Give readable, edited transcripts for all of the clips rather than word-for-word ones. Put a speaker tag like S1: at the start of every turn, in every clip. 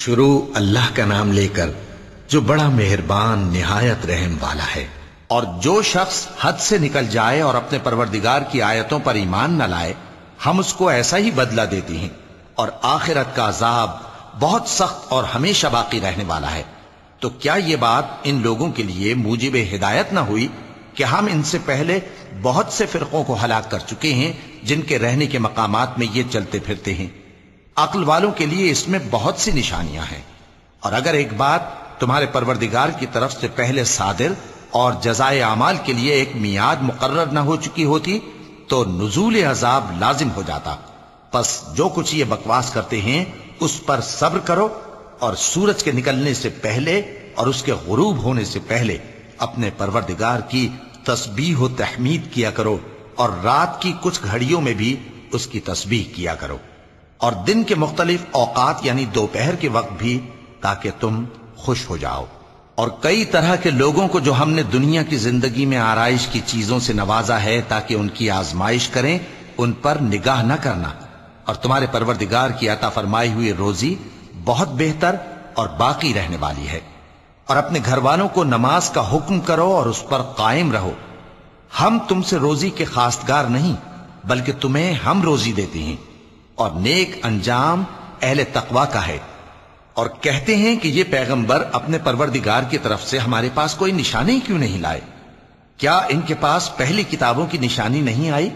S1: شروع اللہ کا نام لے کر جو بڑا مہربان نہایت رحم والا ہے۔ اور جو شخص حد سے نکل جائے اور اپنے پروردگار کی آیتوں پر ایمان نہ لائے، ہم اس کو ایسا ہی بدلہ دیتے ہیں، اور آخرت کا عذاب بہت سخت اور ہمیشہ باقی رہنے والا ہے۔ تو کیا یہ بات ان لوگوں کے لیے موجب ہدایت نہ ہوئی کہ ہم ان سے پہلے بہت سے فرقوں کو ہلاک کر چکے ہیں جن کے رہنے کے مقامات میں یہ چلتے پھرتے ہیں؟ عقل والوں کے لیے اس میں بہت سی نشانیاں ہیں۔ اور اگر ایک بات تمہارے پروردگار کی طرف سے پہلے صادر اور جزائے اعمال کے لیے ایک میعاد مقرر نہ ہو چکی ہوتی تو نزول عذاب لازم ہو جاتا۔ پس جو کچھ یہ بکواس کرتے ہیں اس پر صبر کرو، اور سورج کے نکلنے سے پہلے اور اس کے غروب ہونے سے پہلے اپنے پروردگار کی تسبیح و تحمید کیا کرو، اور رات کی کچھ گھڑیوں میں بھی اس کی تسبیح کیا کرو، اور دن کے مختلف اوقات یعنی دوپہر کے وقت بھی، تاکہ تم خوش ہو جاؤ۔ اور کئی طرح کے لوگوں کو جو ہم نے دنیا کی زندگی میں آرائش کی چیزوں سے نوازا ہے تاکہ ان کی آزمائش کریں، ان پر نگاہ نہ کرنا، اور تمہارے پروردگار کی عطا فرمائی ہوئی روزی بہت بہتر اور باقی رہنے والی ہے۔ اور اپنے گھر والوں کو نماز کا حکم کرو اور اس پر قائم رہو۔ ہم تم سے روزی کے خواستگار نہیں، بلکہ تمہیں ہم روزی دیتے ہیں، اور نیک انجام اہل تقوی کا ہے۔ اور کہتے ہیں کہ یہ پیغمبر اپنے پروردگار کی طرف سے ہمارے پاس کوئی نشانی کیوں نہیں لائے؟ کیا ان کے پاس پہلی کتابوں کی نشانی نہیں آئی؟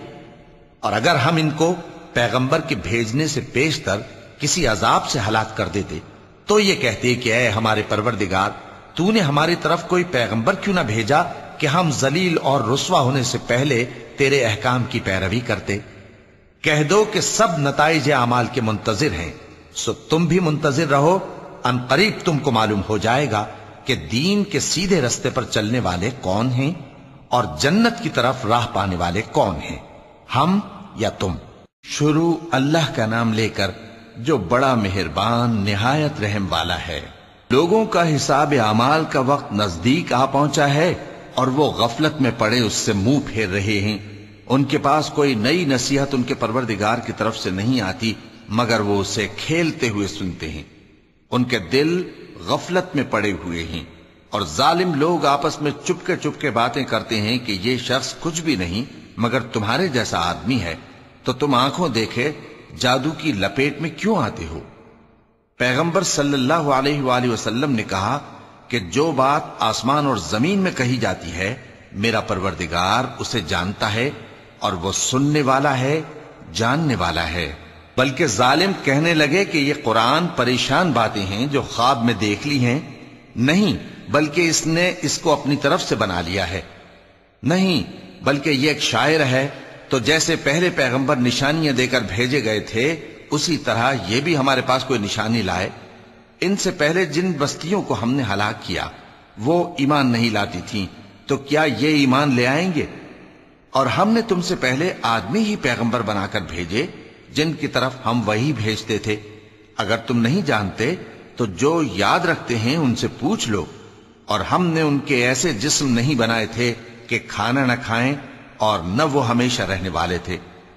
S1: اور اگر ہم ان کو پیغمبر کے بھیجنے سے پیشتر کسی عذاب سے ہلاک کر دیتے تو یہ کہتے کہ اے ہمارے پروردگار، تو نے ہماری طرف کوئی پیغمبر کیوں نہ بھیجا کہ ہم ذلیل اور رسوا ہونے سے پہلے تیرے احکام کی پیروی کرتے۔ کہہ دو کہ سب نتائج اعمال کے منتظر ہیں، سو تم بھی منتظر رہو، ان قریب تم کو معلوم ہو جائے گا کہ دین کے سیدھے رستے پر چلنے والے کون ہیں اور جنت کی طرف راہ پانے والے کون ہیں، ہم یا تم۔ شروع اللہ کا نام لے کر جو بڑا مہربان نہایت رحم والا ہے۔ لوگوں کا حساب اعمال کا وقت نزدیک آ پہنچا ہے اور وہ غفلت میں پڑے اس سے منہ پھیر رہے ہیں۔ ان کے پاس کوئی نئی نصیحت ان کے پروردگار کی طرف سے نہیں آتی مگر وہ اسے کھیلتے ہوئے سنتے ہیں۔ ان کے دل غفلت میں پڑے ہوئے ہیں، اور ظالم لوگ آپس میں چپکے باتیں کرتے ہیں کہ یہ شخص کچھ بھی نہیں مگر تمہارے جیسا آدمی ہے، تو تم آنکھوں دیکھے جادو کی لپیٹ میں کیوں آتے ہو؟ پیغمبر صلی اللہ علیہ وآلہ وسلم نے کہا کہ جو بات آسمان اور زمین میں کہی جاتی ہے میرا پروردگار اسے جانتا ہے، اور وہ سننے والا ہے، جاننے والا ہے۔ بلکہ ظالم کہنے لگے کہ یہ قرآن پریشان باتیں ہیں جو خواب میں دیکھ لی ہیں، نہیں بلکہ اس نے اس کو اپنی طرف سے بنا لیا ہے، نہیں بلکہ یہ ایک شاعر ہے۔ تو جیسے پہلے پیغمبر نشانیاں دے کر بھیجے گئے تھے اسی طرح یہ بھی ہمارے پاس کوئی نشانی لائے۔ ان سے پہلے جن بستیوں کو ہم نے ہلاک کیا وہ ایمان نہیں لاتی تھیں، تو کیا یہ ایمان لے آئیں گے؟ اور ہم نے تم سے پہلے آدمی ہی پیغمبر بنا کر بھیجے جن کی طرف ہم وہی بھیجتے تھے۔ اگر تم نہیں جانتے تو جو یاد رکھتے ہیں ان سے پوچھ لو۔ اور ہم نے ان کے ایسے جسم نہیں بنائے تھے کہ کھانا نہ کھائیں اور نہ وہ ہمیشہ رہنے والے تھے۔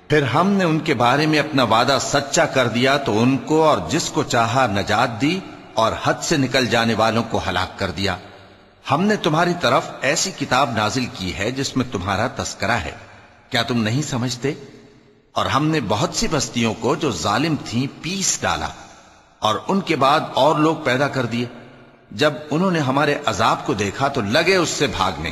S1: پھر ہم نے ان کے بارے میں اپنا وعدہ سچا کر دیا تو ان کو اور جس کو چاہا نجات دی، اور حد سے نکل جانے والوں کو ہلاک کر دیا۔ ہم نے تمہاری طرف ایسی کتاب نازل کی ہے جس میں تمہارا تذکرہ ہے، کیا تم نہیں سمجھتے؟ اور ہم نے بہت سی بستیوں کو جو ظالم تھیں پیس ڈالا، اور ان کے بعد اور لوگ پیدا کر دیے۔ جب انہوں نے ہمارے عذاب کو دیکھا تو لگے اس سے بھاگنے۔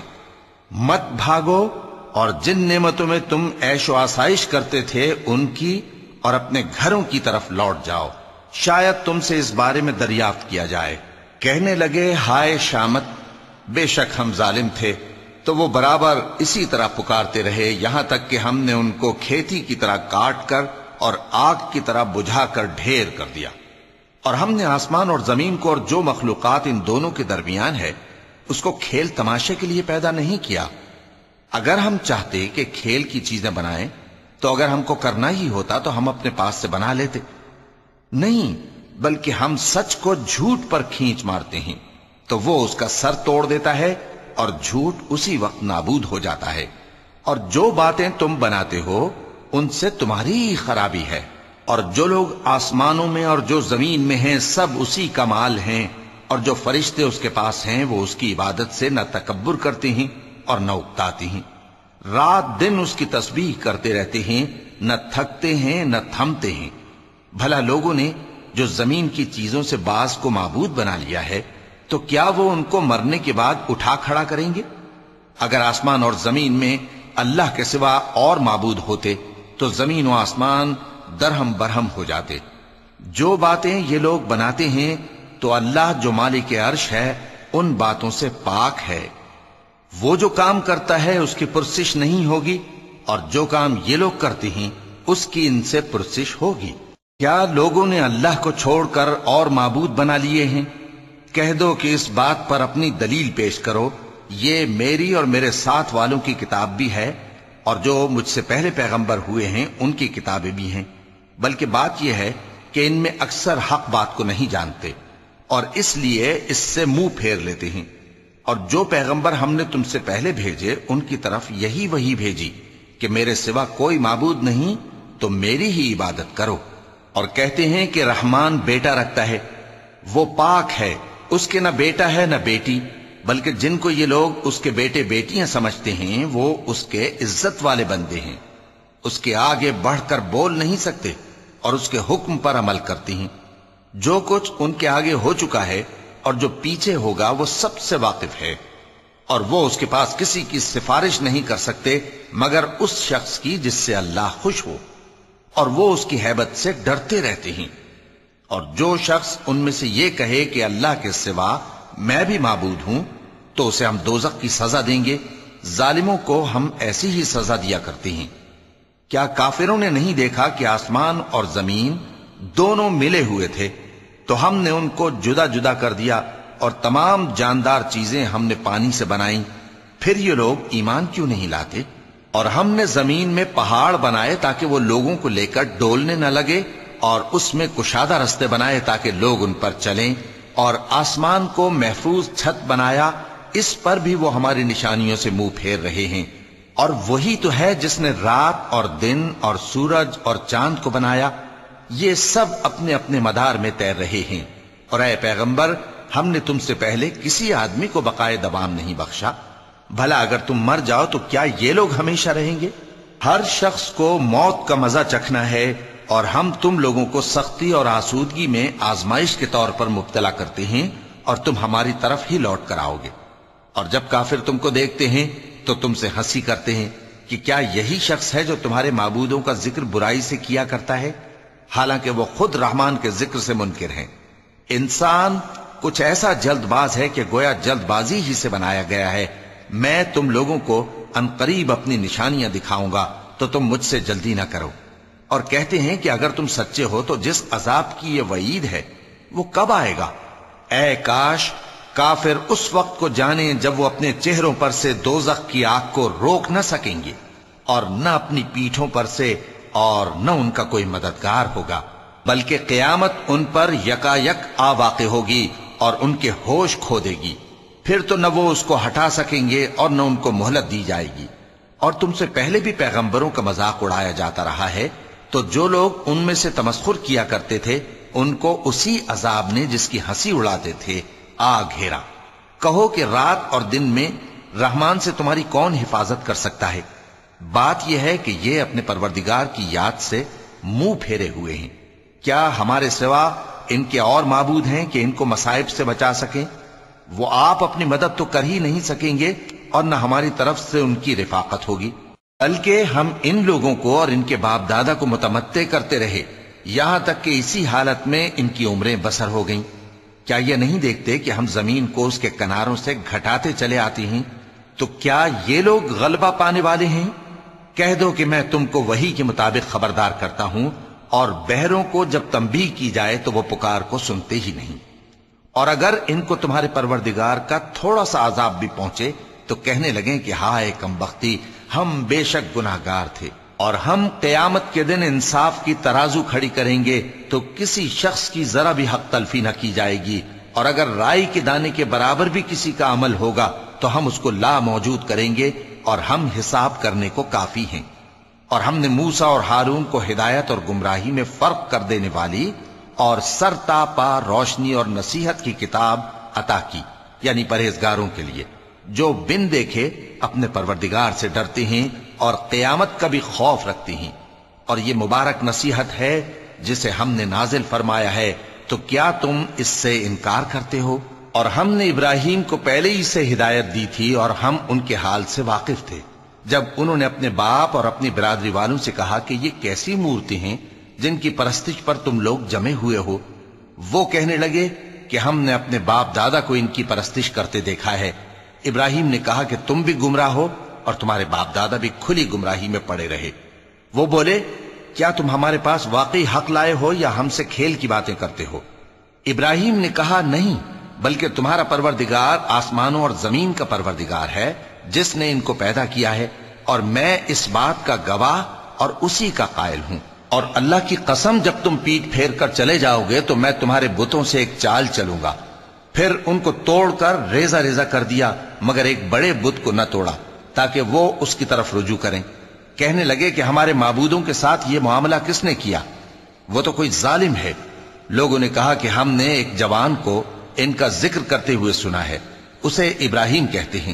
S1: مت بھاگو، اور جن نعمتوں میں تم عیش و آسائش کرتے تھے ان کی اور اپنے گھروں کی طرف لوٹ جاؤ، شاید تم سے اس بارے میں دریافت کیا جائے۔ کہنے لگے ہائے شامت، بے شک ہم ظالم تھے۔ تو وہ برابر اسی طرح پکارتے رہے یہاں تک کہ ہم نے ان کو کھیتی کی طرح کاٹ کر اور آگ کی طرح بجھا کر ڈھیر کر دیا۔ اور ہم نے آسمان اور زمین کو اور جو مخلوقات ان دونوں کے درمیان ہے اس کو کھیل تماشے کے لیے پیدا نہیں کیا۔ اگر ہم چاہتے کہ کھیل کی چیزیں بنائیں تو اگر ہم کو کرنا ہی ہوتا تو ہم اپنے پاس سے بنا لیتے، نہیں بلکہ ہم سچ کو جھوٹ پر کھینچ مارتے ہیں تو وہ اس کا سر توڑ دیتا ہے اور جھوٹ اسی وقت نابود ہو جاتا ہے۔ اور جو باتیں تم بناتے ہو ان سے تمہاری ہی خرابی ہے، اور جو لوگ آسمانوں میں اور جو زمین میں ہیں سب اسی کا مال ہیں، اور جو فرشتے اس کے پاس ہیں وہ اس کی عبادت سے نہ تکبر کرتے ہیں اور نہ اکتاتے ہیں، رات دن اس کی تسبیح کرتے رہتے ہیں، نہ تھکتے ہیں نہ تھمتے ہیں۔ بھلا لوگوں نے جو زمین کی چیزوں سے بعض کو معبود بنا لیا ہے، تو کیا وہ ان کو مرنے کے بعد اٹھا کھڑا کریں گے؟ اگر آسمان اور زمین میں اللہ کے سوا اور معبود ہوتے تو زمین و آسمان درہم برہم ہو جاتے۔ جو باتیں یہ لوگ بناتے ہیں تو اللہ جو مالک عرش ہے ان باتوں سے پاک ہے۔ وہ جو کام کرتا ہے اس کی پرسش نہیں ہوگی، اور جو کام یہ لوگ کرتے ہیں اس کی ان سے پرسش ہوگی۔ کیا لوگوں نے اللہ کو چھوڑ کر اور معبود بنا لیے ہیں؟ کہہ دو کہ اس بات پر اپنی دلیل پیش کرو، یہ میری اور میرے ساتھ والوں کی کتاب بھی ہے، اور جو مجھ سے پہلے پیغمبر ہوئے ہیں ان کی کتابیں بھی ہیں، بلکہ بات یہ ہے کہ ان میں اکثر حق بات کو نہیں جانتے، اور اس لیے اس سے منہ پھیر لیتے ہیں۔ اور جو پیغمبر ہم نے تم سے پہلے بھیجے ان کی طرف یہی وحی بھیجی کہ میرے سوا کوئی معبود نہیں تو میری ہی عبادت کرو، اور کہتے ہیں کہ رحمان بیٹا رکھتا ہے، وہ پاک ہے، اس کے نہ بیٹا ہے نہ بیٹی، بلکہ جن کو یہ لوگ اس کے بیٹے بیٹیاں سمجھتے ہیں وہ اس کے عزت والے بندے ہیں، اس کے آگے بڑھ کر بول نہیں سکتے اور اس کے حکم پر عمل کرتے ہیں۔ جو کچھ ان کے آگے ہو چکا ہے اور جو پیچھے ہوگا وہ سب سے واقف ہے، اور وہ اس کے پاس کسی کی سفارش نہیں کر سکتے مگر اس شخص کی جس سے اللہ خوش ہو، اور وہ اس کی ہیبت سے ڈرتے رہتے ہیں۔ اور جو شخص ان میں سے یہ کہے کہ اللہ کے سوا میں بھی معبود ہوں تو اسے ہم دوزخ کی سزا دیں گے، ظالموں کو ہم ایسی ہی سزا دیا کرتے ہیں۔ کیا کافروں نے نہیں دیکھا کہ آسمان اور زمین دونوں ملے ہوئے تھے تو ہم نے ان کو جدا جدا کر دیا، اور تمام جاندار چیزیں ہم نے پانی سے بنائیں، پھر یہ لوگ ایمان کیوں نہیں لاتے؟ اور ہم نے زمین میں پہاڑ بنائے تاکہ وہ لوگوں کو لے کر ڈولنے نہ لگے، اور اس میں کشادہ رستے بنائے تاکہ لوگ ان پر چلیں، اور آسمان کو محفوظ چھت بنایا، اس پر بھی وہ ہماری نشانیوں سے منہ پھیر رہے ہیں۔ اور وہی تو ہے جس نے رات اور دن اور سورج اور چاند کو بنایا، یہ سب اپنے اپنے مدار میں تیر رہے ہیں۔ اور اے پیغمبر، ہم نے تم سے پہلے کسی آدمی کو بقائے دوام نہیں بخشا، بھلا اگر تم مر جاؤ تو کیا یہ لوگ ہمیشہ رہیں گے؟ ہر شخص کو موت کا مزہ چکھنا ہے، اور ہم تم لوگوں کو سختی اور آسودگی میں آزمائش کے طور پر مبتلا کرتے ہیں، اور تم ہماری طرف ہی لوٹ کر آؤ گے۔ اور جب کافر تم کو دیکھتے ہیں تو تم سے ہنسی کرتے ہیں کہ کیا یہی شخص ہے جو تمہارے معبودوں کا ذکر برائی سے کیا کرتا ہے، حالانکہ وہ خود رحمان کے ذکر سے منکر ہیں۔ انسان کچھ ایسا جلد باز ہے کہ گویا جلد بازی ہی سے بنایا گیا ہے۔ میں تم لوگوں کو عنقریب اپنی نشانیاں دکھاؤں گا تو تم مجھ سے جلدی نہ کرو۔ اور کہتے ہیں کہ اگر تم سچے ہو تو جس عذاب کی یہ وعید ہے وہ کب آئے گا؟ اے کاش کافر اس وقت کو جانیں جب وہ اپنے چہروں پر سے دوزخ کی آگ کو روک نہ سکیں گے، اور نہ اپنی پیٹھوں پر سے، اور نہ ان کا کوئی مددگار ہوگا، بلکہ قیامت ان پر یکا یک آ واقع ہوگی اور ان کے ہوش کھو دے گی، پھر تو نہ وہ اس کو ہٹا سکیں گے اور نہ ان کو مہلت دی جائے گی۔ اور تم سے پہلے بھی پیغمبروں کا مذاق اڑایا جاتا رہا ہے، تو جو لوگ ان میں سے تمسخر کیا کرتے تھے ان کو اسی عذاب نے جس کی ہنسی اڑاتے تھے آ گھیرا۔ کہو کہ رات اور دن میں رحمان سے تمہاری کون حفاظت کر سکتا ہے؟ بات یہ ہے کہ یہ اپنے پروردگار کی یاد سے منہ پھیرے ہوئے ہیں۔ کیا ہمارے سوا ان کے اور معبود ہیں کہ ان کو مصائب سے بچا سکیں؟ وہ آپ اپنی مدد تو کر ہی نہیں سکیں گے، اور نہ ہماری طرف سے ان کی رفاقت ہوگی، بلکہ ہم ان لوگوں کو اور ان کے باپ دادا کو متمتع کرتے رہے یہاں تک کہ اسی حالت میں ان کی عمریں بسر ہو گئیں۔ کیا یہ نہیں دیکھتے کہ ہم زمین کو اس کے کناروں سے گھٹاتے چلے آتے ہیں؟ تو کیا یہ لوگ غلبہ پانے والے ہیں؟ کہہ دو کہ میں تم کو وحی کے مطابق خبردار کرتا ہوں، اور بہروں کو جب تنبیہ کی جائے تو وہ پکار کو سنتے ہی نہیں۔ اور اگر ان کو تمہارے پروردگار کا تھوڑا سا عذاب بھی پہنچے تو کہنے لگیں کہ ہائے کمبختی، ہم بے شک گناہگار تھے۔ اور ہم قیامت کے دن انصاف کی ترازو کھڑی کریں گے تو کسی شخص کی ذرا بھی حق تلفی نہ کی جائے گی، اور اگر رائی کے دانے کے برابر بھی کسی کا عمل ہوگا تو ہم اس کو لا موجود کریں گے، اور ہم حساب کرنے کو کافی ہیں۔ اور ہم نے موسیٰ اور ہارون کو ہدایت اور گمراہی میں فرق کر دینے والی اور سر تا پا روشنی اور نصیحت کی کتاب عطا کی، یعنی پرہیزگاروں کے لیے جو بن دیکھے اپنے پروردگار سے ڈرتے ہیں اور قیامت کا بھی خوف رکھتے ہیں۔ اور یہ مبارک نصیحت ہے جسے ہم نے نازل فرمایا ہے، تو کیا تم اس سے انکار کرتے ہو؟ اور ہم نے ابراہیم کو پہلے ہی سے ہدایت دی تھی اور ہم ان کے حال سے واقف تھے جب انہوں نے اپنے باپ اور اپنی برادری والوں سے کہا کہ یہ کیسی مورتی ہیں جن کی پرستش پر تم لوگ جمے ہوئے ہو۔ وہ کہنے لگے کہ ہم نے اپنے باپ دادا کو ان کی پرستش کرتے دیکھا ہے۔ ابراہیم نے کہا کہ تم بھی گمراہ ہو اور تمہارے باپ دادا بھی کھلی گمراہی میں پڑے رہے۔ وہ بولے، کیا تم ہمارے پاس واقعی حق لائے ہو یا ہم سے کھیل کی باتیں کرتے ہو؟ ابراہیم نے کہا، نہیں، بلکہ تمہارا پروردگار آسمانوں اور زمین کا پروردگار ہے جس نے ان کو پیدا کیا ہے، اور میں اس بات کا گواہ اور اسی کا قائل ہوں۔ اور اللہ کی قسم، جب تم پیٹ پھیر کر چلے جاؤ گے تو میں تمہارے بتوں سے ایک چال چلوں گا۔ پھر ان کو توڑ کر ریزہ ریزہ کر دیا، مگر ایک بڑے بت کو نہ توڑا تاکہ وہ اس کی طرف رجوع کریں۔ کہنے لگے کہ ہمارے معبودوں کے ساتھ یہ معاملہ کس نے کیا؟ وہ تو کوئی ظالم ہے۔ لوگوں نے کہا کہ ہم نے ایک جوان کو ان کا ذکر کرتے ہوئے سنا ہے، اسے ابراہیم کہتے ہیں۔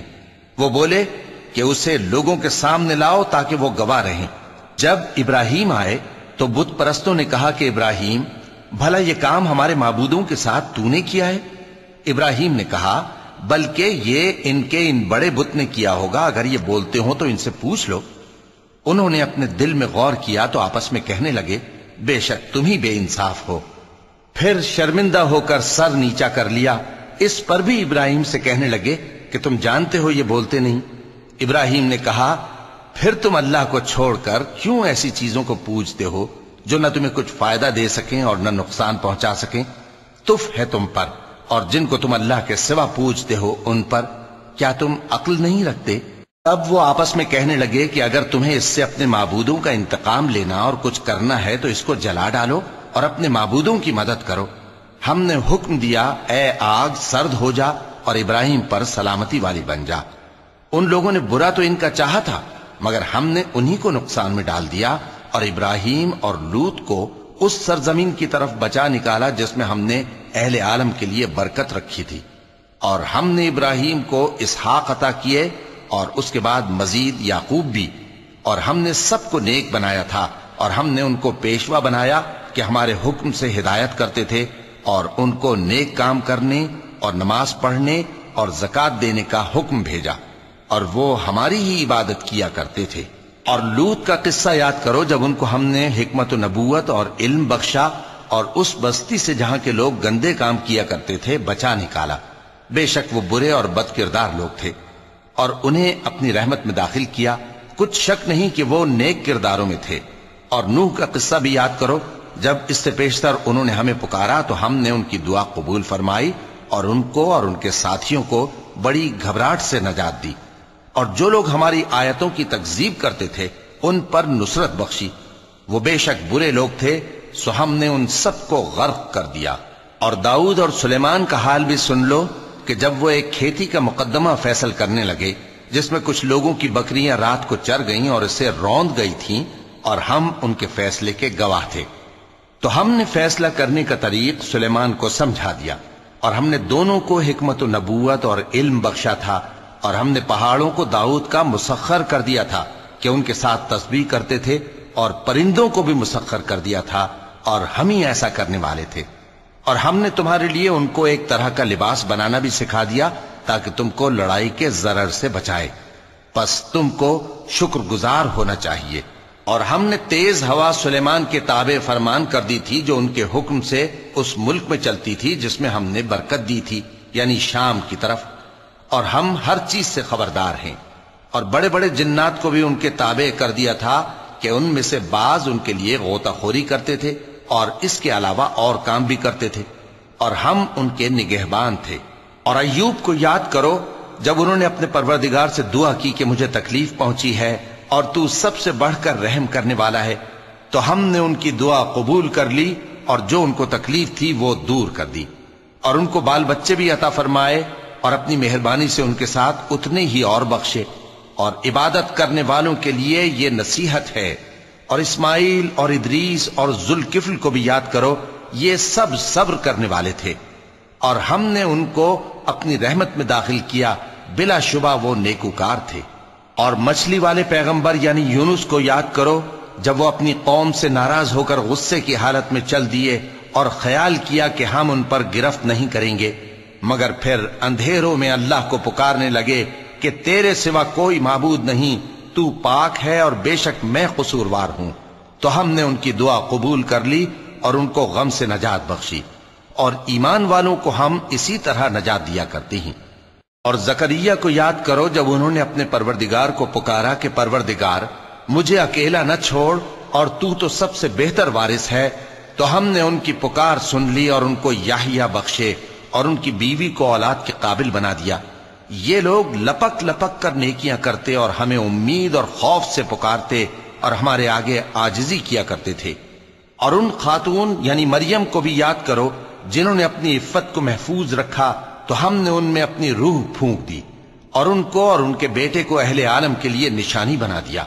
S1: وہ بولے کہ اسے لوگوں کے سامنے لاؤ تاکہ وہ گواہ رہیں۔ جب ابراہیم آئے تو بت پرستوں نے کہا کہ ابراہیم، بھلا یہ کام ہمارے معبودوں کے ساتھ تو نے کیا ہے؟ ابراہیم نے کہا، بلکہ یہ ان بڑے بت نے کیا ہوگا، اگر یہ بولتے ہوں تو ان سے پوچھ لو۔ انہوں نے اپنے دل میں غور کیا تو آپس میں کہنے لگے، بے شک تم ہی بے انصاف ہو۔ پھر شرمندہ ہو کر سر نیچا کر لیا۔ اس پر بھی ابراہیم سے کہنے لگے کہ تم جانتے ہو یہ بولتے نہیں۔ ابراہیم نے کہا، پھر تم اللہ کو چھوڑ کر کیوں ایسی چیزوں کو پوجتے ہو جو نہ تمہیں کچھ فائدہ دے سکیں اور نہ نقصان پہنچا سکیں؟ تف ہے تم پر اور جن کو تم اللہ کے سوا پوجتے ہو ان پر، کیا تم عقل نہیں رکھتے؟ تب وہ آپس میں کہنے لگے کہ اگر تمہیں اس سے اپنے معبودوں کا انتقام لینا اور کچھ کرنا ہے تو اس کو جلا ڈالو اور اپنے معبودوں کی مدد کرو۔ ہم نے حکم دیا، اے آگ سرد ہو جا اور ابراہیم پر سلامتی والی بن جا۔ ان لوگوں نے برا تو ان کا چاہا تھا، مگر ہم نے انہی کو نقصان میں ڈال دیا اور ابراہیم اور لوط کو اس سرزمین کی طرف بچا نکالا جس میں ہم نے اہل عالم کے لیے برکت رکھی تھی۔ اور ہم نے ابراہیم کو اسحاق عطا کیے اور اس کے بعد مزید یعقوب بھی، اور ہم نے سب کو نیک بنایا تھا، اور ہم نے ان کو پیشوا بنایا کہ ہمارے حکم سے ہدایت کرتے تھے، اور ان کو نیک کام کرنے اور نماز پڑھنے اور زکوٰۃ دینے کا حکم بھیجا، اور وہ ہماری ہی عبادت کیا کرتے تھے۔ اور لوط کا قصہ یاد کرو جب ان کو ہم نے حکمت و نبوت اور علم بخشا اور اس بستی سے جہاں کے لوگ گندے کام کیا کرتے تھے بچا نکالا۔ بے شک وہ برے اور بد کردار لوگ تھے، اور انہیں اپنی رحمت میں داخل کیا، کچھ شک نہیں کہ وہ نیک کرداروں میں تھے۔ اور نوح کا قصہ بھی یاد کرو، جب اس سے پیشتر انہوں نے ہمیں پکارا تو ہم نے ان کی دعا قبول فرمائی اور ان کو اور ان کے ساتھیوں کو بڑی گھبراہٹ سے نجات دی، اور جو لوگ ہماری آیتوں کی تکذیب کرتے تھے ان پر نصرت بخشی۔ وہ بے شک برے لوگ تھے، سو ہم نے ان سب کو غرق کر دیا۔ اور داؤد اور سلیمان کا حال بھی سن لو کہ جب وہ ایک کھیتی کا مقدمہ فیصل کرنے لگے جس میں کچھ لوگوں کی بکریاں رات کو چر گئیں اور اسے روند گئی تھیں، اور ہم ان کے فیصلے کے گواہ تھے، تو ہم نے فیصلہ کرنے کا طریق سلیمان کو سمجھا دیا، اور ہم نے دونوں کو حکمت و نبوت اور علم بخشا تھا، اور ہم نے پہاڑوں کو داؤد کا مسخر کر دیا تھا کہ ان کے ساتھ تسبیح کرتے تھے، اور پرندوں کو بھی مسخر کر دیا تھا، اور ہم ہی ایسا کرنے والے تھے۔ اور ہم نے تمہارے لیے ان کو ایک طرح کا لباس بنانا بھی سکھا دیا تاکہ تم کو لڑائی کے ضرر سے بچائے، پس تم کو شکر گزار ہونا چاہیے۔ اور ہم نے تیز ہوا سلیمان کے تابع فرمان کر دی تھی جو ان کے حکم سے اس ملک میں چلتی تھی جس میں ہم نے برکت دی تھی، یعنی شام کی طرف، اور ہم ہر چیز سے خبردار ہیں۔ اور بڑے بڑے جنات کو بھی ان کے تابع کر دیا تھا کہ ان میں سے بعض ان کے لیے غوطہ خوری کرتے تھے اور اس کے علاوہ اور کام بھی کرتے تھے، اور ہم ان کے نگہبان تھے۔ اور ایوب کو یاد کرو جب انہوں نے اپنے پروردگار سے دعا کی کہ مجھے تکلیف پہنچی ہے اور تو سب سے بڑھ کر رحم کرنے والا ہے، تو ہم نے ان کی دعا قبول کر لی اور جو ان کو تکلیف تھی وہ دور کر دی، اور ان کو بال بچے بھی عطا فرمائے اور اپنی مہربانی سے ان کے ساتھ اتنے ہی اور بخشے۔ اور عبادت کرنے والوں کے لیے یہ نصیحت ہے۔ اور اسماعیل اور ادریس اور ذوالکفل کو بھی یاد کرو، یہ سب صبر کرنے والے تھے، اور ہم نے ان کو اپنی رحمت میں داخل کیا، بلا شبہ وہ نیکوکار تھے۔ اور مچھلی والے پیغمبر یعنی یونس کو یاد کرو، جب وہ اپنی قوم سے ناراض ہو کر غصے کی حالت میں چل دیے اور خیال کیا کہ ہم ان پر گرفت نہیں کریں گے، مگر پھر اندھیروں میں اللہ کو پکارنے لگے کہ تیرے سوا کوئی معبود نہیں، تو پاک ہے اور بے شک میں قصوروار ہوں، تو ہم نے ان کی دعا قبول کر لی اور ان کو غم سے نجات بخشی، اور ایمان والوں کو ہم اسی طرح نجات دیا کرتے ہیں۔ اور زکریا کو یاد کرو، جب انہوں نے اپنے پروردگار کو پکارا کہ پروردگار مجھے اکیلا نہ چھوڑ اور تو سب سے بہتر وارث ہے، تو ہم نے ان کی پکار سن لی اور ان کو یحییٰ بخشے اور ان کی بیوی کو اولاد کے قابل بنا دیا۔ یہ لوگ لپک لپک کر نیکیاں کرتے اور ہمیں امید اور خوف سے پکارتے اور ہمارے آگے عاجزی کیا کرتے تھے۔ اور ان خاتون یعنی مریم کو بھی یاد کرو، جنہوں نے اپنی عفت کو محفوظ رکھا، تو ہم نے ان میں اپنی روح پھونک دی اور ان کو اور ان کے بیٹے کو اہل عالم کے لیے نشانی بنا دیا۔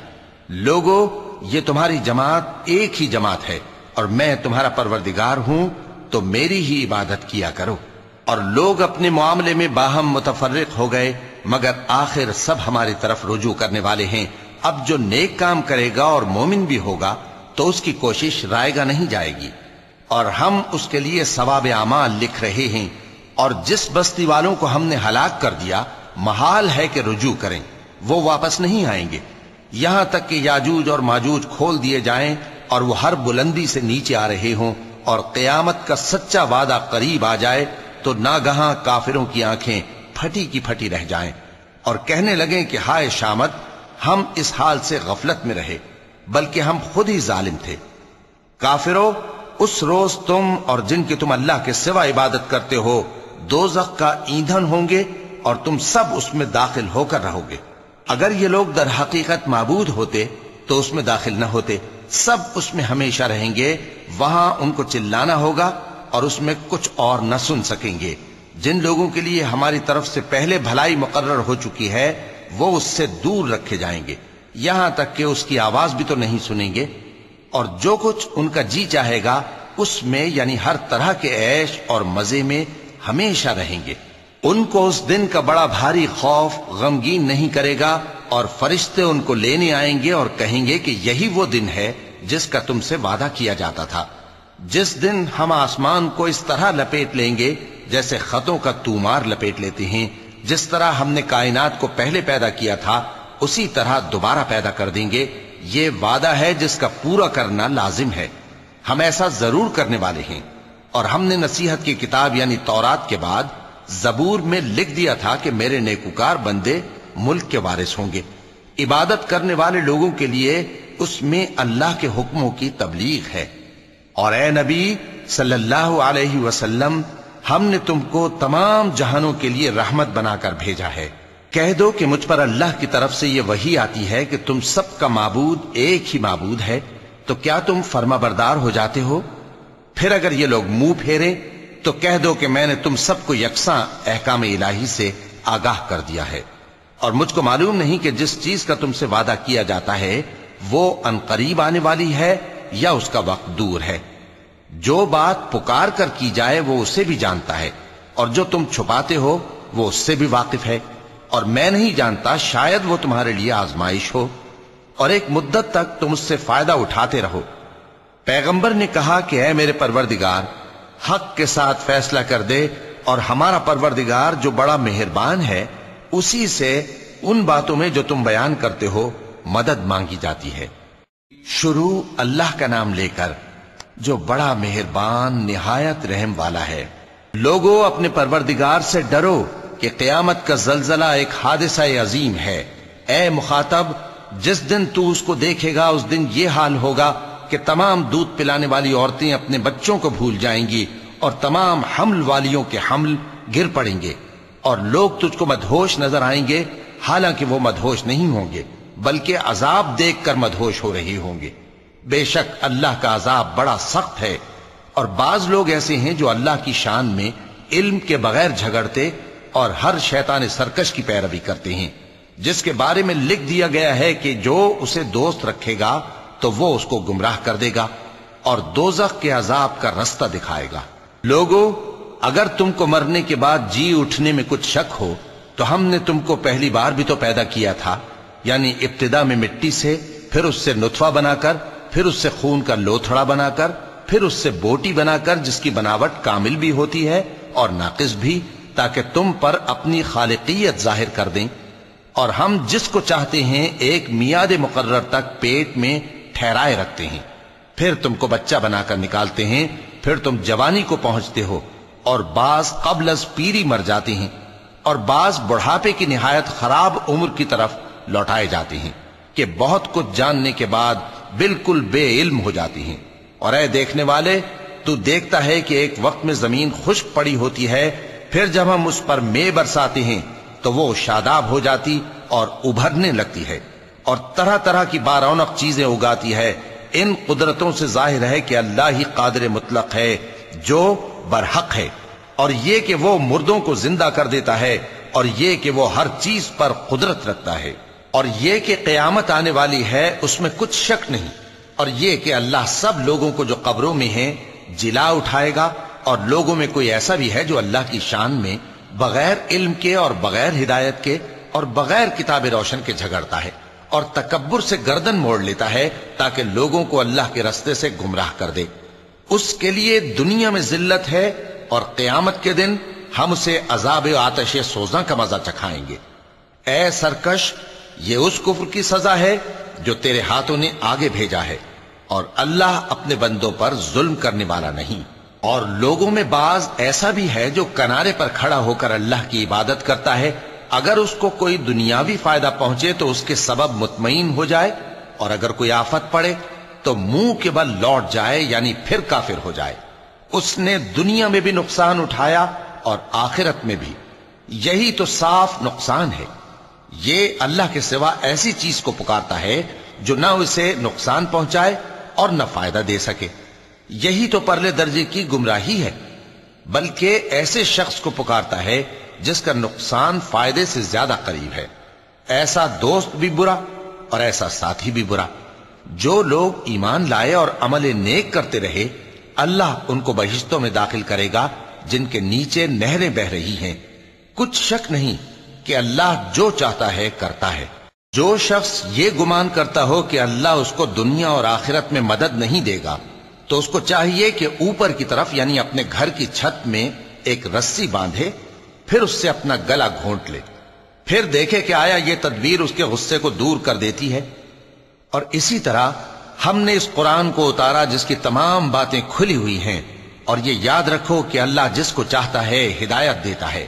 S1: لوگو، یہ تمہاری جماعت ایک ہی جماعت ہے اور میں تمہارا پروردگار ہوں، تو میری ہی عبادت کیا کرو۔ اور لوگ اپنے معاملے میں باہم متفرق ہو گئے، مگر آخر سب ہماری طرف رجوع کرنے والے ہیں۔ اب جو نیک کام کرے گا اور مومن بھی ہوگا تو اس کی کوشش رائے گا نہیں جائے گی، اور ہم اس کے لیے ثواب اعمال لکھ رہے ہیں۔ اور جس بستی والوں کو ہم نے ہلاک کر دیا، محال ہے کہ رجوع کریں، وہ واپس نہیں آئیں گے، یہاں تک کہ یاجوج اور ماجوج کھول دیے جائیں اور وہ ہر بلندی سے نیچے آ رہے ہوں، اور قیامت کا سچا وعدہ قریب آ جائے تو ناگہاں کافروں کی آنکھیں پھٹی کی پھٹی رہ جائیں اور کہنے لگیں کہ ہائے شامت، ہم اس حال سے غفلت میں رہے، بلکہ ہم خود ہی ظالم تھے۔ کافروں، اس روز تم اور جن کی تم اللہ کے سوا عبادت کرتے ہو دوزخ کا ایندھن ہوں گے، اور تم سب اس میں داخل ہو کر رہو گے۔ اگر یہ لوگ در حقیقت معبود ہوتے تو اس میں داخل نہ ہوتے، سب اس میں ہمیشہ رہیں گے، وہاں ان کو چلانا ہوگا اور اس میں کچھ اور نہ سن سکیں گے۔ جن لوگوں کے لیے ہماری طرف سے پہلے بھلائی مقرر ہو چکی ہے، وہ اس سے دور رکھے جائیں گے، یہاں تک کہ اس کی آواز بھی تو نہیں سنیں گے، اور جو کچھ ان کا جی چاہے گا اس میں یعنی ہر طرح کے عیش اور مزے میں ہمیشہ رہیں گے۔ ان کو اس دن کا بڑا بھاری خوف غمگین نہیں کرے گا، اور فرشتے ان کو لینے آئیں گے اور کہیں گے کہ یہی وہ دن ہے جس کا تم سے وعدہ کیا جاتا تھا، جس دن ہم آسمان کو اس طرح لپیٹ لیں گے جیسے خطوں کا تومار لپیٹ لیتے ہیں، جس طرح ہم نے کائنات کو پہلے پیدا کیا تھا اسی طرح دوبارہ پیدا کر دیں گے۔ یہ وعدہ ہے جس کا پورا کرنا لازم ہے، ہم ایسا ضرور کرنے والے ہیں۔ اور ہم نے نصیحت کی کتاب یعنی تورات کے بعد زبور میں لکھ دیا تھا کہ میرے نیکوکار بندے ملک کے وارث ہوں گے۔ عبادت کرنے والے لوگوں کے لیے اس میں اللہ کے حکموں کی تبلیغ ہے۔ اور اے نبی صلی اللہ علیہ وسلم، ہم نے تم کو تمام جہانوں کے لیے رحمت بنا کر بھیجا ہے۔ کہہ دو کہ مجھ پر اللہ کی طرف سے یہ وحی آتی ہے کہ تم سب کا معبود ایک ہی معبود ہے، تو کیا تم فرما بردار ہو جاتے ہو؟ پھر اگر یہ لوگ منہ پھیریں تو کہہ دو کہ میں نے تم سب کو یکساں احکام الہی سے آگاہ کر دیا ہے، اور مجھ کو معلوم نہیں کہ جس چیز کا تم سے وعدہ کیا جاتا ہے وہ عنقریب آنے والی ہے یا اس کا وقت دور ہے۔ جو بات پکار کر کی جائے وہ اسے بھی جانتا ہے، اور جو تم چھپاتے ہو وہ اس سے بھی واقف ہے، اور میں نہیں جانتا، شاید وہ تمہارے لیے آزمائش ہو، اور ایک مدت تک تم اس سے فائدہ اٹھاتے رہو۔ پیغمبر نے کہا کہ اے میرے پروردگار، حق کے ساتھ فیصلہ کر دے، اور ہمارا پروردگار جو بڑا مہربان ہے اسی سے ان باتوں میں جو تم بیان کرتے ہو مدد مانگی جاتی ہے۔ شروع اللہ کا نام لے کر جو بڑا مہربان نہایت رحم والا ہے۔ لوگو، اپنے پروردگار سے ڈرو کہ قیامت کا زلزلہ ایک حادثہ عظیم ہے۔ اے مخاطب، جس دن تو اس کو دیکھے گا اس دن یہ حال ہوگا کہ تمام دودھ پلانے والی عورتیں اپنے بچوں کو بھول جائیں گی، اور تمام حمل والیوں کے حمل گر پڑیں گے، اور لوگ تجھ کو مدہوش نظر آئیں گے، حالانکہ وہ مدہوش نہیں ہوں گے بلکہ عذاب دیکھ کر مدہوش ہو رہے ہوں گے۔ بے شک اللہ کا عذاب بڑا سخت ہے۔ اور بعض لوگ ایسے ہیں جو اللہ کی شان میں علم کے بغیر جھگڑتے اور ہر شیطان سرکش کی پیروی کرتے ہیں۔ جس کے بارے میں لکھ دیا گیا ہے کہ جو اسے دوست رکھے گا تو وہ اس کو گمراہ کر دے گا اور دوزخ کے عذاب کا رستہ دکھائے گا۔ لوگو، اگر تم کو مرنے کے بعد جی اٹھنے میں کچھ شک ہو تو ہم نے تم کو پہلی بار بھی تو پیدا کیا تھا، یعنی ابتدا میں مٹی سے، پھر اس سے نطفہ بنا کر، پھر اس سے خون کا لوتھڑا بنا کر، پھر اس سے بوٹی بنا کر جس کی بناوٹ کامل بھی ہوتی ہے اور ناقص بھی، تاکہ تم پر اپنی خالقیت ظاہر کر دیں۔ اور ہم جس کو چاہتے ہیں ایک میعاد مقرر تک پیٹ میں ٹھہرائے رکھتے ہیں، پھر تم کو بچہ بنا کر نکالتے ہیں، پھر تم جوانی کو پہنچتے ہو، اور بعض قبل از پیری مر جاتے ہیں، اور بعض بڑھاپے کی نہایت خراب عمر کی طرف لوٹائے جاتے ہیں کہ بہت کچھ جاننے کے بعد بالکل بے علم ہو جاتی ہیں۔ اور اے دیکھنے والے، تو دیکھتا ہے کہ ایک وقت میں زمین خشک پڑی ہوتی ہے، پھر جب ہم اس پر مے برساتے ہیں تو وہ شاداب ہو جاتی اور ابھرنے لگتی ہے اور طرح طرح کی بارونق چیزیں اگاتی ہے۔ ان قدرتوں سے ظاہر ہے کہ اللہ ہی قادر مطلق ہے جو برحق ہے، اور یہ کہ وہ مردوں کو زندہ کر دیتا ہے، اور یہ کہ وہ ہر چیز پر قدرت رکھتا ہے، اور یہ کہ قیامت آنے والی ہے اس میں کچھ شک نہیں، اور یہ کہ اللہ سب لوگوں کو جو قبروں میں ہیں جلا اٹھائے گا، اور لوگوں میں کوئی ایسا بھی ہے جو اللہ کی شان میں بغیر علم کے اور بغیر ہدایت کے اور بغیر کتاب روشن کے جھگڑتا ہے اور تکبر سے گردن موڑ لیتا ہے تاکہ لوگوں کو اللہ کے رستے سے گمراہ کر دے۔ اس کے لیے دنیا میں ذلت ہے، اور قیامت کے دن ہم اسے عذاب آتش سوزاں کا مزہ چکھائیں گے۔ اے سرکش، یہ اس کفر کی سزا ہے جو تیرے ہاتھوں نے آگے بھیجا ہے، اور اللہ اپنے بندوں پر ظلم کرنے والا نہیں۔ اور لوگوں میں بعض ایسا بھی ہے جو کنارے پر کھڑا ہو کر اللہ کی عبادت کرتا ہے، اگر اس کو کوئی دنیاوی فائدہ پہنچے تو اس کے سبب مطمئن ہو جائے، اور اگر کوئی آفت پڑے تو منہ کے بل لوٹ جائے، یعنی پھر کافر ہو جائے۔ اس نے دنیا میں بھی نقصان اٹھایا اور آخرت میں بھی، یہی تو صاف نقصان ہے۔ یہ اللہ کے سوا ایسی چیز کو پکارتا ہے جو نہ اسے نقصان پہنچائے اور نہ فائدہ دے سکے، یہی تو پرلے درجے کی گمراہی ہے۔ بلکہ ایسے شخص کو پکارتا ہے جس کا نقصان فائدے سے زیادہ قریب ہے۔ ایسا دوست بھی برا اور ایسا ساتھی بھی برا۔ جو لوگ ایمان لائے اور عمل نیک کرتے رہے، اللہ ان کو بہشتوں میں داخل کرے گا جن کے نیچے نہریں بہ رہی ہیں۔ کچھ شک نہیں کہ اللہ جو چاہتا ہے کرتا ہے۔ جو شخص یہ گمان کرتا ہو کہ اللہ اس کو دنیا اور آخرت میں مدد نہیں دے گا، تو اس کو چاہیے کہ اوپر کی طرف یعنی اپنے گھر کی چھت میں ایک رسی باندھے، پھر اس سے اپنا گلا گھونٹ لے، پھر دیکھے کہ آیا یہ تدبیر اس کے غصے کو دور کر دیتی ہے۔ اور اسی طرح ہم نے اس قرآن کو اتارا جس کی تمام باتیں کھلی ہوئی ہیں، اور یہ یاد رکھو کہ اللہ جس کو چاہتا ہے ہدایت دیتا ہے۔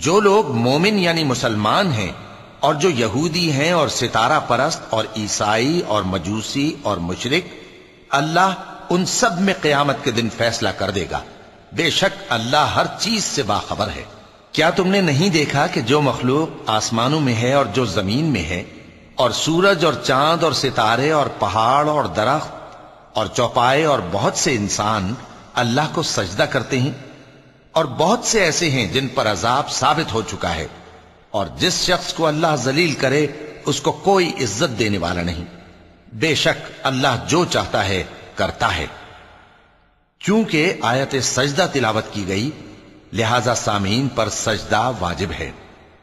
S1: جو لوگ مومن یعنی مسلمان ہیں اور جو یہودی ہیں اور ستارہ پرست اور عیسائی اور مجوسی اور مشرک، اللہ ان سب میں قیامت کے دن فیصلہ کر دے گا۔ بے شک اللہ ہر چیز سے باخبر ہے۔ کیا تم نے نہیں دیکھا کہ جو مخلوق آسمانوں میں ہے اور جو زمین میں ہے، اور سورج اور چاند اور ستارے اور پہاڑ اور درخت اور چوپائے اور بہت سے انسان اللہ کو سجدہ کرتے ہیں، اور بہت سے ایسے ہیں جن پر عذاب ثابت ہو چکا ہے، اور جس شخص کو اللہ ذلیل کرے اس کو کوئی عزت دینے والا نہیں۔ بے شک اللہ جو چاہتا ہے کرتا ہے۔ چونکہ آیت سجدہ تلاوت کی گئی لہذا سامعین پر سجدہ واجب ہے۔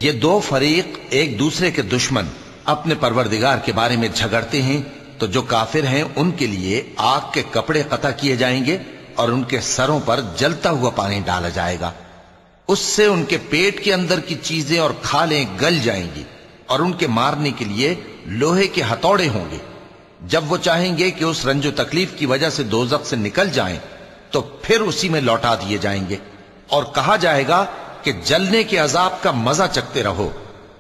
S1: یہ دو فریق ایک دوسرے کے دشمن اپنے پروردگار کے بارے میں جھگڑتے ہیں، تو جو کافر ہیں ان کے لیے آگ کے کپڑے قطع کیے جائیں گے اور ان کے سروں پر جلتا ہوا پانی ڈالا جائے گا، اس سے ان کے پیٹ کے اندر کی چیزیں اور کھالیں گل جائیں گی، اور ان کے مارنے کے لیے لوہے کے ہتھوڑے ہوں گے۔ جب وہ چاہیں گے کہ اس رنج و تکلیف کی وجہ سے دوزخ سے نکل جائیں تو پھر اسی میں لوٹا دیے جائیں گے، اور کہا جائے گا کہ جلنے کے عذاب کا مزہ چکھتے رہو۔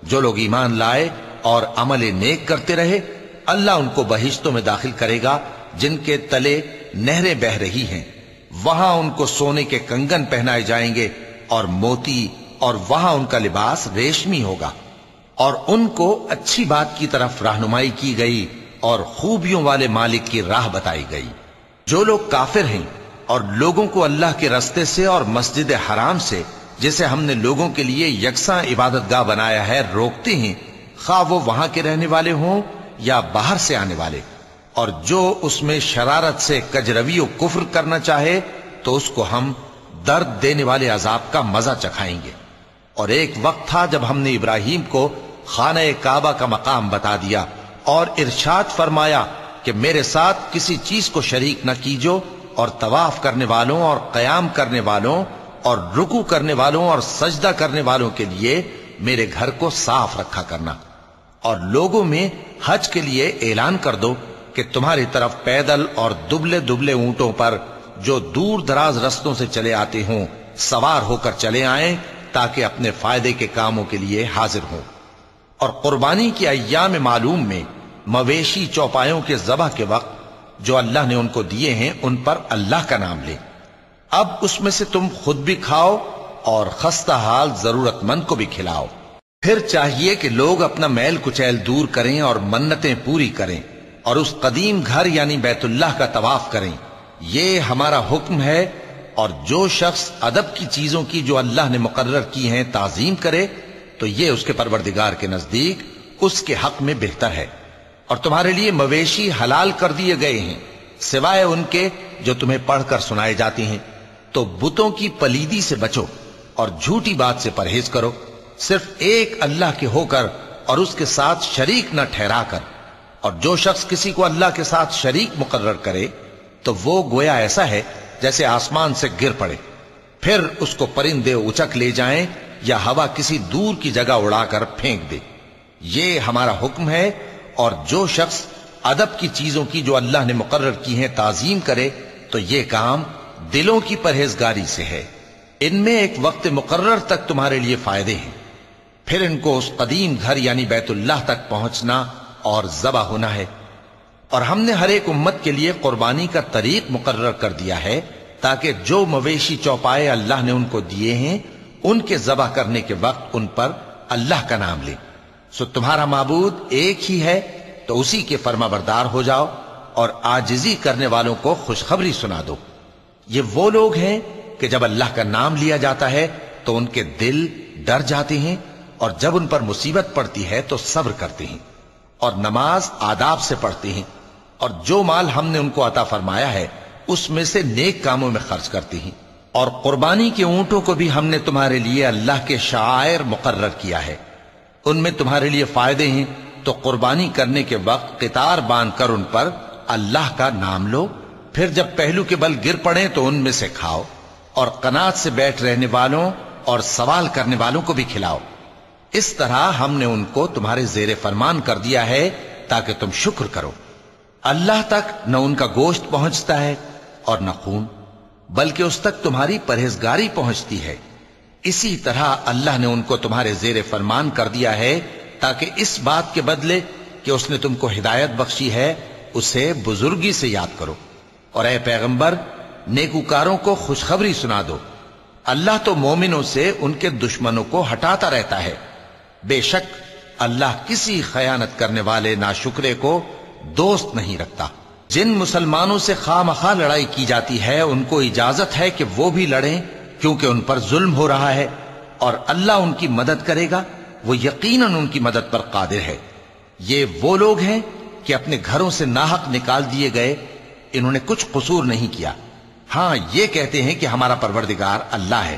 S1: جو لوگ ایمان لائے اور عمل نیک کرتے رہے، اللہ ان کو بہشتوں میں داخل کرے گا جن کے تلے نہریں بہ رہی ہیں، وہاں ان کو سونے کے کنگن پہنائے جائیں گے اور موتی، اور وہاں ان کا لباس ریشمی ہوگا، اور ان کو اچھی بات کی طرف رہنمائی کی گئی اور خوبیوں والے مالک کی راہ بتائی گئی۔ جو لوگ کافر ہیں اور لوگوں کو اللہ کے رستے سے اور مسجد حرام سے، جسے ہم نے لوگوں کے لیے یکساں عبادت گاہ بنایا ہے، روکتے ہیں، خواہ وہ وہاں کے رہنے والے ہوں یا باہر سے آنے والے، اور جو اس میں شرارت سے کجروی و کفر کرنا چاہے تو اس کو ہم درد دینے والے عذاب کا مزہ چکھائیں گے۔ اور ایک وقت تھا جب ہم نے ابراہیم کو خانہ کعبہ کا مقام بتا دیا اور ارشاد فرمایا کہ میرے ساتھ کسی چیز کو شریک نہ کیجو، اور طواف کرنے والوں اور قیام کرنے والوں اور رکوع کرنے والوں اور سجدہ کرنے والوں کے لیے میرے گھر کو صاف رکھا کرنا، اور لوگوں میں حج کے لیے اعلان کر دو کہ تمہاری طرف پیدل اور دبلے دبلے اونٹوں پر جو دور دراز رستوں سے چلے آتے ہوں سوار ہو کر چلے آئیں، تاکہ اپنے فائدے کے کاموں کے لیے حاضر ہوں۔ اور قربانی کے ایام معلوم میں مویشی چوپایوں کے ذبح کے وقت جو اللہ نے ان کو دیے ہیں ان پر اللہ کا نام لے۔ اب اس میں سے تم خود بھی کھاؤ اور خستہ حال ضرورت مند کو بھی کھلاؤ۔ پھر چاہیے کہ لوگ اپنا میل کچیل دور کریں اور منتیں پوری کریں اور اس قدیم گھر یعنی بیت اللہ کا طواف کریں، یہ ہمارا حکم ہے۔ اور جو شخص ادب کی چیزوں کی جو اللہ نے مقرر کی ہیں تعظیم کرے تو یہ اس کے پروردگار کے نزدیک اس کے حق میں بہتر ہے۔ اور تمہارے لیے مویشی حلال کر دیے گئے ہیں سوائے ان کے جو تمہیں پڑھ کر سنائے جاتے ہیں، تو بتوں کی پلیدی سے بچو اور جھوٹی بات سے پرہیز کرو، صرف ایک اللہ کے ہو کر اور اس کے ساتھ شریک نہ ٹھہرا کر۔ اور جو شخص کسی کو اللہ کے ساتھ شریک مقرر کرے تو وہ گویا ایسا ہے جیسے آسمان سے گر پڑے، پھر اس کو پرندے اچک لے جائیں یا ہوا کسی دور کی جگہ اڑا کر پھینک دے۔ یہ ہمارا حکم ہے۔ اور جو شخص ادب کی چیزوں کی جو اللہ نے مقرر کی ہیں تعظیم کرے تو یہ کام دلوں کی پرہیزگاری سے ہے۔ ان میں ایک وقت مقرر تک تمہارے لیے فائدے ہیں، پھر ان کو اس قدیم گھر یعنی بیت اللہ تک پہنچنا اور ذبح ہونا ہے۔ اور ہم نے ہر ایک امت کے لیے قربانی کا طریق مقرر کر دیا ہے تاکہ جو مویشی چوپائے اللہ نے ان کو دیے ہیں ان کے ذبح کرنے کے وقت ان پر اللہ کا نام لیں۔ سو تمہارا معبود ایک ہی ہے تو اسی کے فرما بردار ہو جاؤ اور عاجزی کرنے والوں کو خوشخبری سنا دو۔ یہ وہ لوگ ہیں کہ جب اللہ کا نام لیا جاتا ہے تو ان کے دل ڈر جاتے ہیں، اور جب ان پر مصیبت پڑتی ہے تو صبر کرتے ہیں اور نماز آداب سے پڑھتے ہیں، اور جو مال ہم نے ان کو عطا فرمایا ہے اس میں سے نیک کاموں میں خرچ کرتے ہیں۔ اور قربانی کے اونٹوں کو بھی ہم نے تمہارے لیے اللہ کے شعائر مقرر کیا ہے، ان میں تمہارے لیے فائدے ہیں، تو قربانی کرنے کے وقت قطار باندھ کر ان پر اللہ کا نام لو، پھر جب پہلو کے بل گر پڑیں تو ان میں سے کھاؤ، اور قناعت سے بیٹھ رہنے والوں اور سوال کرنے والوں کو بھی کھلاؤ۔ اس طرح ہم نے ان کو تمہارے زیر فرمان کر دیا ہے تاکہ تم شکر کرو۔ اللہ تک نہ ان کا گوشت پہنچتا ہے اور نہ خون، بلکہ اس تک تمہاری پرہیزگاری پہنچتی ہے۔ اسی طرح اللہ نے ان کو تمہارے زیر فرمان کر دیا ہے تاکہ اس بات کے بدلے کہ اس نے تم کو ہدایت بخشی ہے اسے بزرگی سے یاد کرو۔ اور اے پیغمبر، نیکوکاروں کو خوشخبری سنا دو، اللہ تو مومنوں سے ان کے دشمنوں کو ہٹاتا رہتا ہے۔ بے شک اللہ کسی خیانت کرنے والے ناشکرے کو دوست نہیں رکھتا۔ جن مسلمانوں سے خواہ مخواہ لڑائی کی جاتی ہے ان کو اجازت ہے کہ وہ بھی لڑیں، کیونکہ ان پر ظلم ہو رہا ہے، اور اللہ ان کی مدد کرے گا، وہ یقیناً ان کی مدد پر قادر ہے۔ یہ وہ لوگ ہیں کہ اپنے گھروں سے ناحق نکال دیے گئے، انہوں نے کچھ قصور نہیں کیا، ہاں یہ کہتے ہیں کہ ہمارا پروردگار اللہ ہے۔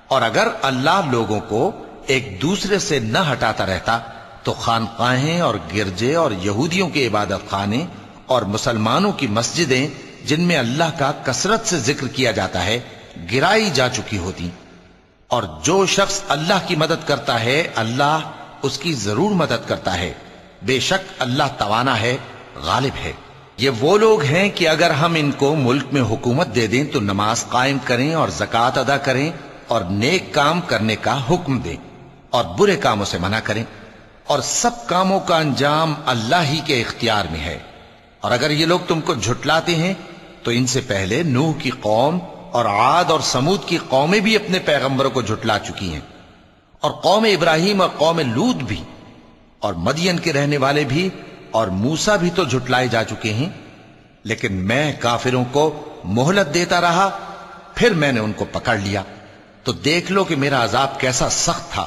S1: اور اگر اللہ لوگوں کو ایک دوسرے سے نہ ہٹاتا رہتا تو خانقاہیں اور گرجے اور یہودیوں کے عبادت خانے اور مسلمانوں کی مسجدیں جن میں اللہ کا کثرت سے ذکر کیا جاتا ہے گرائی جا چکی ہوتی۔ اور جو شخص اللہ کی مدد کرتا ہے اللہ اس کی ضرور مدد کرتا ہے، بے شک اللہ توانا ہے، غالب ہے۔ یہ وہ لوگ ہیں کہ اگر ہم ان کو ملک میں حکومت دے دیں تو نماز قائم کریں اور زکوٰۃ ادا کریں اور نیک کام کرنے کا حکم دیں اور برے کاموں سے منع کریں، اور سب کاموں کا انجام اللہ ہی کے اختیار میں ہے۔ اور اگر یہ لوگ تم کو جھٹلاتے ہیں تو ان سے پہلے نوح کی قوم اور عاد اور سمود کی قومیں بھی اپنے پیغمبروں کو جھٹلا چکی ہیں، اور قوم ابراہیم اور قوم لوط بھی، اور مدین کے رہنے والے بھی، اور موسیٰ بھی تو جھٹلائے جا چکے ہیں۔ لیکن میں کافروں کو مہلت دیتا رہا، پھر میں نے ان کو پکڑ لیا، تو دیکھ لو کہ میرا عذاب کیسا سخت تھا۔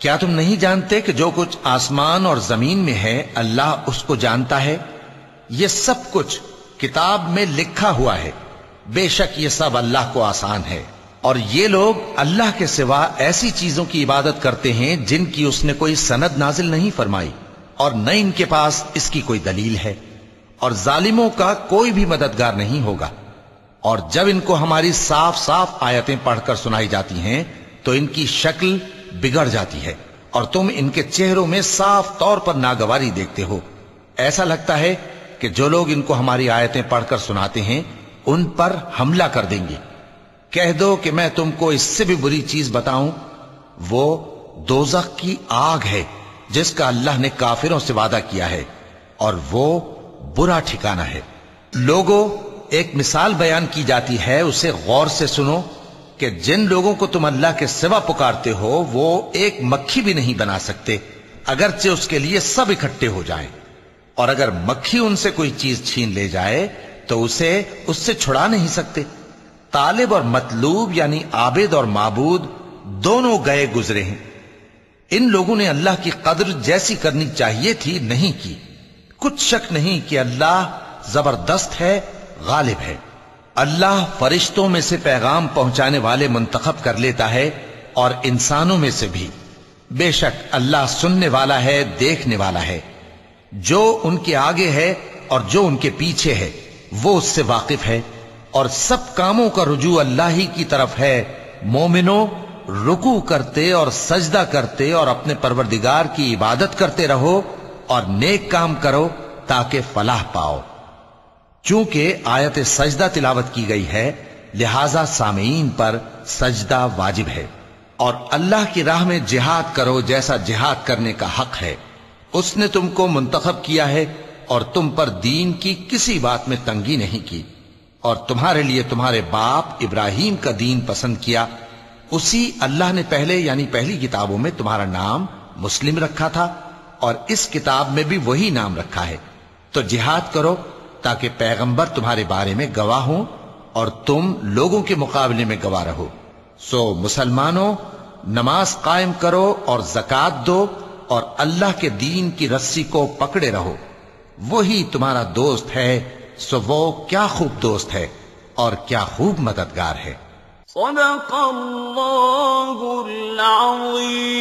S1: کیا تم نہیں جانتے کہ جو کچھ آسمان اور زمین میں ہے اللہ اس کو جانتا ہے؟ یہ سب کچھ کتاب میں لکھا ہوا ہے، بے شک یہ سب اللہ کو آسان ہے۔ اور یہ لوگ اللہ کے سوا ایسی چیزوں کی عبادت کرتے ہیں جن کی اس نے کوئی سند نازل نہیں فرمائی، اور نہ ان کے پاس اس کی کوئی دلیل ہے، اور ظالموں کا کوئی بھی مددگار نہیں ہوگا۔ اور جب ان کو ہماری صاف صاف آیتیں پڑھ کر سنائی جاتی ہیں تو ان کی شکل بگڑ جاتی ہے، اور تم ان کے چہروں میں صاف طور پر ناگواری دیکھتے ہو۔ ایسا لگتا ہے کہ جو لوگ ان کو ہماری آیتیں پڑھ کر سناتے ہیں ان پر حملہ کر دیں گے۔ کہہ دو کہ میں تم کو اس سے بھی بری چیز بتاؤں، وہ دوزخ کی آگ ہے جس کا اللہ نے کافروں سے وعدہ کیا ہے، اور وہ برا ٹھکانہ ہے۔ لوگوں، ایک مثال بیان کی جاتی ہے، اسے غور سے سنو کہ جن لوگوں کو تم اللہ کے سوا پکارتے ہو وہ ایک مکھی بھی نہیں بنا سکتے، اگرچہ اس کے لیے سب اکٹھے ہو جائیں۔ اور اگر مکھی ان سے کوئی چیز چھین لے جائے تو اسے اس سے چھڑا نہیں سکتے۔ طالب اور مطلوب یعنی عابد اور معبود دونوں گئے گزرے ہیں۔ ان لوگوں نے اللہ کی قدر جیسی کرنی چاہیے تھی نہیں کی۔ کچھ شک نہیں کہ اللہ زبردست ہے، غالب ہے۔ اللہ فرشتوں میں سے پیغام پہنچانے والے منتخب کر لیتا ہے اور انسانوں میں سے بھی۔ بے شک اللہ سننے والا ہے، دیکھنے والا ہے۔ جو ان کے آگے ہے اور جو ان کے پیچھے ہے وہ اس سے واقف ہے، اور سب کاموں کا رجوع اللہ ہی کی طرف ہے۔ مومنوں، رکوع کرتے اور سجدہ کرتے اور اپنے پروردگار کی عبادت کرتے رہو اور نیک کام کرو تاکہ فلاح پاؤ۔ چونکہ آیت سجدہ تلاوت کی گئی ہے لہذا سامعین پر سجدہ واجب ہے۔ اور اللہ کی راہ میں جہاد کرو جیسا جہاد کرنے کا حق ہے۔ اس نے تم کو منتخب کیا ہے اور تم پر دین کی کسی بات میں تنگی نہیں کی، اور تمہارے لیے تمہارے باپ ابراہیم کا دین پسند کیا۔ اسی اللہ نے پہلے یعنی پہلی کتابوں میں تمہارا نام مسلم رکھا تھا، اور اس کتاب میں بھی وہی نام رکھا ہے۔ تو جہاد کرو تاکہ پیغمبر تمہارے بارے میں گواہ ہوں اور تم لوگوں کے مقابلے میں گواہ رہو۔ سو مسلمانوں، نماز قائم کرو اور زکوٰۃ دو اور اللہ کے دین کی رسی کو پکڑے رہو، وہی تمہارا دوست ہے۔ سو وہ کیا خوب دوست ہے اور کیا خوب مددگار ہے۔
S2: صدق اللہ العظیم۔